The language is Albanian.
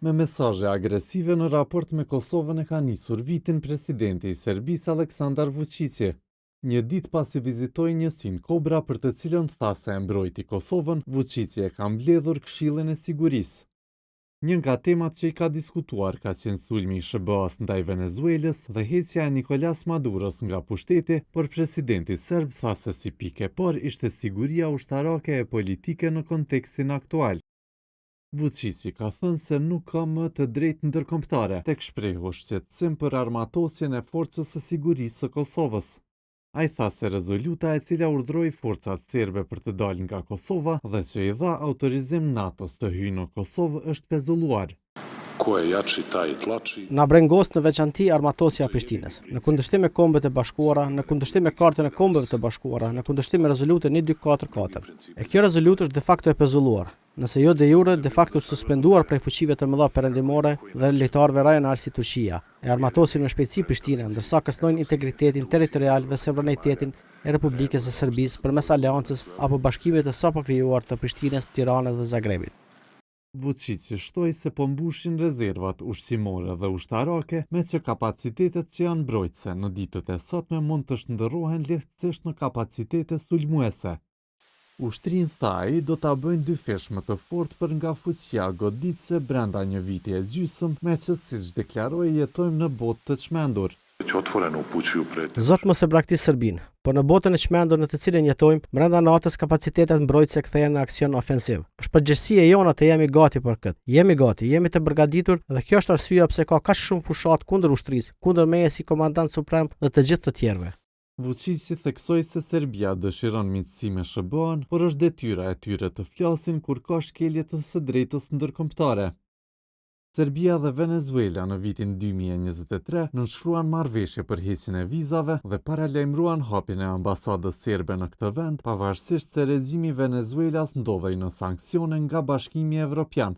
Me mesazhe agresive në raport me Kosovën e ka nisur vitin presidenti i Serbisë Aleksandar Vučić. Një ditë pasi vizitoi njësinë Kobra për të cilën tha se e mbrojti Kosovën, Vučić e ka mbledhur Këshillin e Sigurisë. Një nga temat që i ka diskutuar ka qenë sulmi i SBA-s ndaj Venezuelës dhe heqja e Nicolas Maduros nga pushteti, por presidenti serb tha se si pikë e parë ishte siguria ushtarake e politike në kontekstin aktual. Vučić ka thënë se nuk ka më të drejtë ndërkombëtare, tek shprehu shqetësim për armatosjen e forcës së sigurisë së Kosovës. Ai tha se rezoluta e cila urdhroi forcat serbe për të dalë nga Kosova dhe që i dha autorizim NATO-s të hyjë në Kosovë është pezulluar. Na brengos në veçanti armatosja e Prishtinës, në kundërshtim me Kombet e Bashkuara, në kundërshtim me Kartën e Kombeve të Bashkuara, në kundërshtim me rezolutën 1244. E kjo rezolutë është de facto e pezulluar, nëse jo de jure, de facto është suspenduar prej fuqive të mëdha perëndimore dhe lejtarëve rajonar si Turqia, e armatosin me shpejtësi Prishtinën, ndërsa kërcënojnë integritetin territorial dhe sovranitetin e Republikës së Serbisë përmes aleancës apo bashkimit të sapo krijuar të Prishtinës, Tiranës dhe Zagrebit. Vučić shtoi se po mbushin rezervat ushqimore dhe ushtarake me që kapacitetet që janë mbrojtëse në ditët e sotme mund të shndërrohen lehtësisht në kapacitete sulmuese. Ushtrin tha ai do ta bëjnë dyfish më të fortë për nga fuqia goditëse brenda një viti e gjysmë, me që siç deklaroi jetojmë në botë të çmendur. Zot mos e braktis Serbinë, por në botën e çmendur në të cilën jetojmë, brenda natës kapacitetet mbrojtëse kthehen në aksion ofensiv. Është përgjegjësia jona të jemi gati për këtë. Jemi gati, jemi të përgatitur dhe kjo është arsyeja pse ka kaq shumë fushat kundër ushtrisë, kundër meje si komandant suprem dhe të gjithë të tjerëve. Vučić theksoi se Serbia dëshiron miqësi me SBA-n, por është detyra e tyre të flasin kur ka shkelje të së drejtës ndërkombëtare. Serbia dhe Venezuela në vitin 2023 nënshkruan marrëveshje për heqjen e vizave dhe paralajmëruan hapjen e ambasadës serbe në këtë vend, pavarësisht se regjimi i Venezuelas ndodhej në sanksione nga Bashkimi Evropian.